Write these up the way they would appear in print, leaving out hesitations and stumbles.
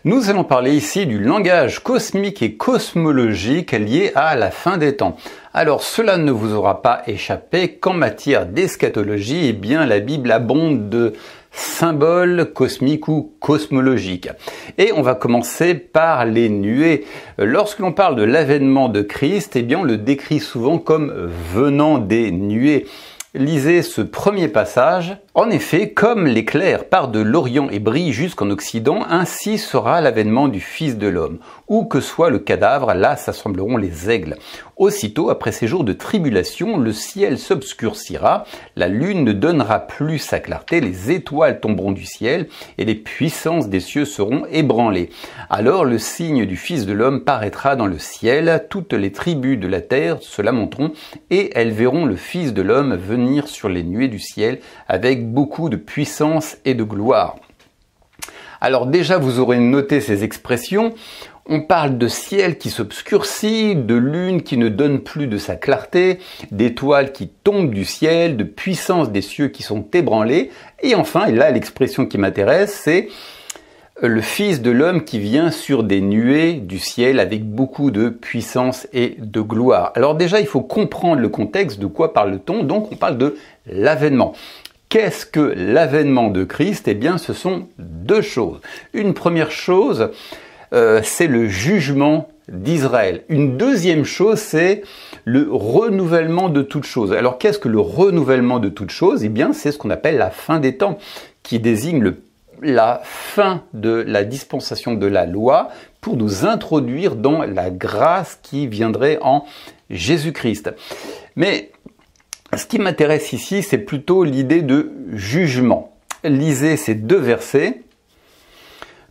Nous allons parler ici du langage cosmique et cosmologique lié à la fin des temps. Alors cela ne vous aura pas échappé qu'en matière d'eschatologie, eh bien la Bible abonde de symboles cosmiques ou cosmologiques. Et on va commencer par les nuées. Lorsque l'on parle de l'avènement de Christ, eh bien on le décrit souvent comme venant des nuées. Lisez ce premier passage. En effet, comme l'éclair part de l'Orient et brille jusqu'en Occident, ainsi sera l'avènement du Fils de l'homme. Où que soit le cadavre, là s'assembleront les aigles. Aussitôt, après ces jours de tribulation, le ciel s'obscurcira, la lune ne donnera plus sa clarté, les étoiles tomberont du ciel, et les puissances des cieux seront ébranlées. Alors le signe du Fils de l'homme paraîtra dans le ciel, toutes les tribus de la terre se lamenteront, et elles verront le Fils de l'homme venir sur les nuées du ciel, avec beaucoup de puissance et de gloire. Alors déjà, vous aurez noté ces expressions. On parle de ciel qui s'obscurcit, de lune qui ne donne plus de sa clarté, d'étoiles qui tombent du ciel, de puissance des cieux qui sont ébranlés. Et enfin, et là l'expression qui m'intéresse, c'est le Fils de l'homme qui vient sur des nuées du ciel avec beaucoup de puissance et de gloire. Alors déjà, il faut comprendre le contexte, de quoi parle-t-on? Donc on parle de l'avènement. Qu'est-ce que l'avènement de Christ? Eh bien, ce sont deux choses. Une première chose, c'est le jugement d'Israël. Une deuxième chose, c'est le renouvellement de toutes choses. Alors, qu'est-ce que le renouvellement de toutes choses? Eh bien, c'est ce qu'on appelle la fin des temps, qui désigne la fin de la dispensation de la loi pour nous introduire dans la grâce qui viendrait en Jésus-Christ. Mais ce qui m'intéresse ici, c'est plutôt l'idée de jugement. Lisez ces deux versets.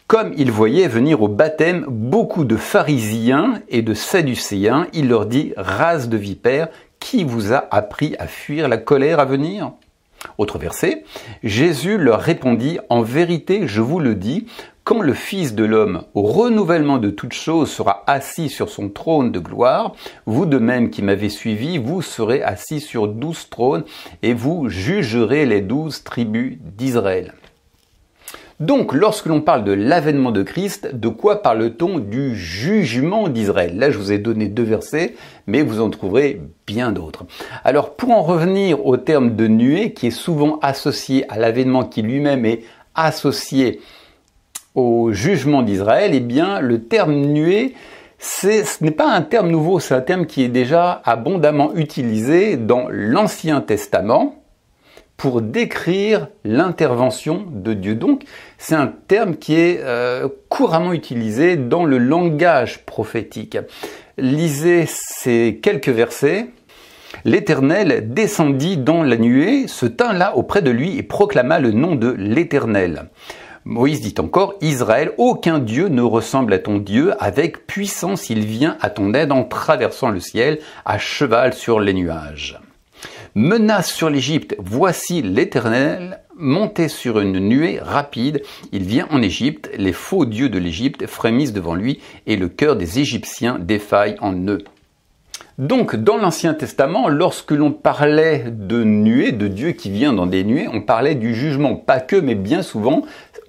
Comme il voyait venir au baptême beaucoup de pharisiens et de sadducéens, il leur dit « Race de vipères, qui vous a appris à fuir la colère à venir ?» Autre verset, Jésus leur répondit « En vérité, je vous le dis, quand le Fils de l'homme, au renouvellement de toutes choses, sera assis sur son trône de gloire, vous de même qui m'avez suivi, vous serez assis sur 12 trônes et vous jugerez les 12 tribus d'Israël. » Donc, lorsque l'on parle de l'avènement de Christ, de quoi parle-t-on? Du jugement d'Israël. Là, je vous ai donné deux versets, mais vous en trouverez bien d'autres. Alors, pour en revenir au terme de nuée, qui est souvent associé à l'avènement qui lui-même est associé au jugement d'Israël, eh bien, le terme nuée, ce n'est pas un terme nouveau, c'est un terme qui est déjà abondamment utilisé dans l'Ancien Testament pour décrire l'intervention de Dieu. Donc, c'est un terme qui est couramment utilisé dans le langage prophétique. Lisez ces quelques versets. L'Éternel descendit dans la nuée, se tint là auprès de lui et proclama le nom de l'Éternel. Moïse dit encore, Israël, aucun Dieu ne ressemble à ton Dieu, avec puissance il vient à ton aide en traversant le ciel, à cheval sur les nuages. Menace sur l'Égypte, voici l'Éternel monté sur une nuée rapide, il vient en Égypte, les faux dieux de l'Égypte frémissent devant lui et le cœur des Égyptiens défaille en eux. Donc, dans l'Ancien Testament, lorsque l'on parlait de nuées, de Dieu qui vient dans des nuées, on parlait du jugement. Pas que, mais bien souvent,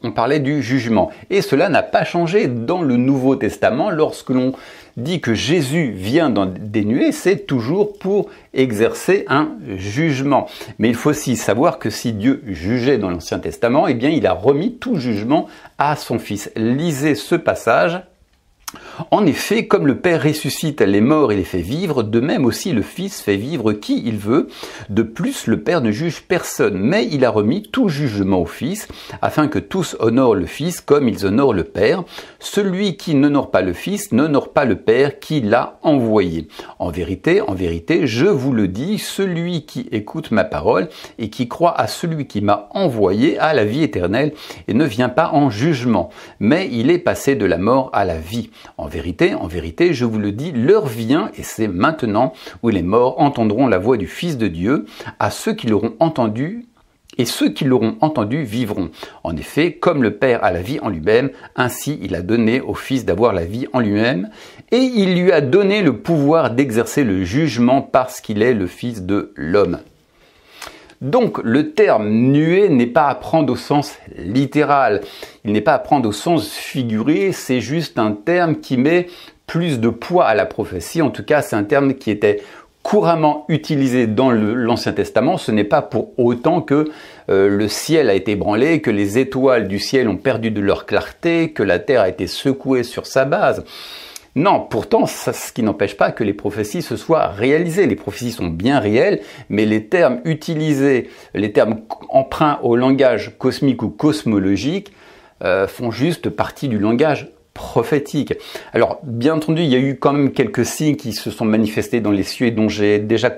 on parlait du jugement. Et cela n'a pas changé dans le Nouveau Testament. Lorsque l'on dit que Jésus vient dans des nuées, c'est toujours pour exercer un jugement. Mais il faut aussi savoir que si Dieu jugeait dans l'Ancien Testament, eh bien, il a remis tout jugement à son Fils. Lisez ce passage. En effet, comme le Père ressuscite les morts et les fait vivre, de même aussi le Fils fait vivre qui il veut. De plus, le Père ne juge personne, mais il a remis tout jugement au Fils, afin que tous honorent le Fils comme ils honorent le Père. Celui qui n'honore pas le Fils n'honore pas le Père qui l'a envoyé. En vérité, je vous le dis, celui qui écoute ma parole et qui croit à celui qui m'a envoyé a la vie éternelle et ne vient pas en jugement, mais il est passé de la mort à la vie. En vérité, je vous le dis, l'heure vient, et c'est maintenant, où les morts entendront la voix du Fils de Dieu. À ceux qui l'auront entendu, et ceux qui l'auront entendu vivront. En effet, comme le Père a la vie en lui-même, ainsi il a donné au Fils d'avoir la vie en lui-même, et il lui a donné le pouvoir d'exercer le jugement parce qu'il est le Fils de l'homme. Donc le terme nuée n'est pas à prendre au sens littéral, il n'est pas à prendre au sens figuré, c'est juste un terme qui met plus de poids à la prophétie. En tout cas, c'est un terme qui était couramment utilisé dans l'Ancien Testament. Ce n'est pas pour autant que le ciel a été ébranlé, que les étoiles du ciel ont perdu de leur clarté, que la terre a été secouée sur sa base. Non, pourtant, ce qui n'empêche pas que les prophéties se soient réalisées. Les prophéties sont bien réelles, mais les termes utilisés, les termes emprunts au langage cosmique ou cosmologique font juste partie du langage prophétique. Alors, bien entendu, il y a eu quand même quelques signes qui se sont manifestés dans les cieux et dont j'ai déjà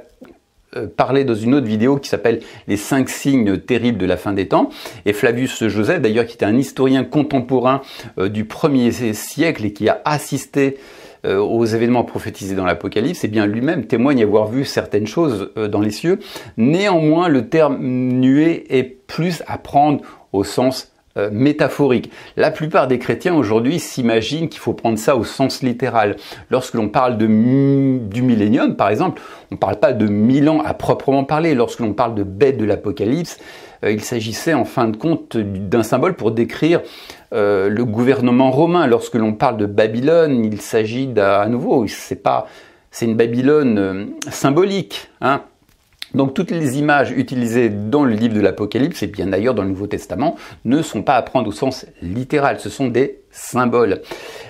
parlé dans une autre vidéo qui s'appelle « Les 5 signes terribles de la fin des temps ». Et Flavius Joseph, d'ailleurs, qui était un historien contemporain du 1er siècle et qui a assisté aux événements prophétisés dans l'Apocalypse, et bien lui-même témoigne avoir vu certaines choses dans les cieux. Néanmoins, le terme nuée est plus à prendre au sens métaphorique. La plupart des chrétiens aujourd'hui s'imaginent qu'il faut prendre ça au sens littéral. Lorsque l'on parle du millénium, par exemple, on ne parle pas de 1000 ans à proprement parler. Lorsque l'on parle de bête de l'Apocalypse, il s'agissait en fin de compte d'un symbole pour décrire le gouvernement romain. Lorsque l'on parle de Babylone, il s'agit à nouveau, c'est une Babylone symbolique, hein. Donc toutes les images utilisées dans le livre de l'Apocalypse, et bien d'ailleurs dans le Nouveau Testament, ne sont pas à prendre au sens littéral, ce sont des symboles.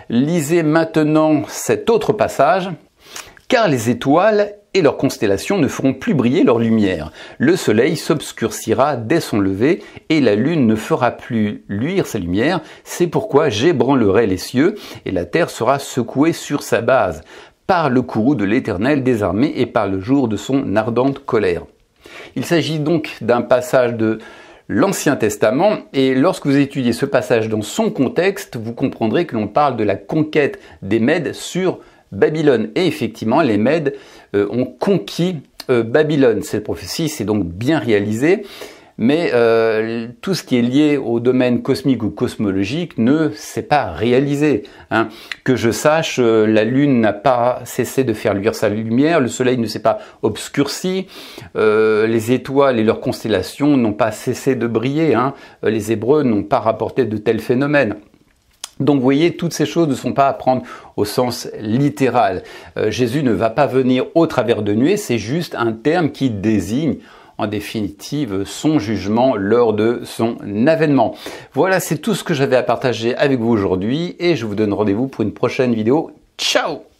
Lisez maintenant cet autre passage. « Car les étoiles et leurs constellations ne feront plus briller leur lumière. Le soleil s'obscurcira dès son lever, et la lune ne fera plus luire sa lumière. C'est pourquoi j'ébranlerai les cieux, et la terre sera secouée sur sa base. Par le courroux de l'Éternel des armées et par le jour de son ardente colère. » Il s'agit donc d'un passage de l'Ancien Testament, et lorsque vous étudiez ce passage dans son contexte, vous comprendrez que l'on parle de la conquête des Mèdes sur Babylone. Et effectivement, les Mèdes ont conquis Babylone. Cette prophétie s'est donc bien réalisée. Mais tout ce qui est lié au domaine cosmique ou cosmologique ne s'est pas réalisé. Hein. Que je sache, la Lune n'a pas cessé de faire luire sa lumière, le Soleil ne s'est pas obscurci, les étoiles et leurs constellations n'ont pas cessé de briller. Hein. Les Hébreux n'ont pas rapporté de tels phénomènes. Donc vous voyez, toutes ces choses ne sont pas à prendre au sens littéral. Jésus ne va pas venir au travers de nuées, c'est juste un terme qui désigne en définitive son jugement lors de son avènement. Voilà, c'est tout ce que j'avais à partager avec vous aujourd'hui et je vous donne rendez-vous pour une prochaine vidéo. Ciao!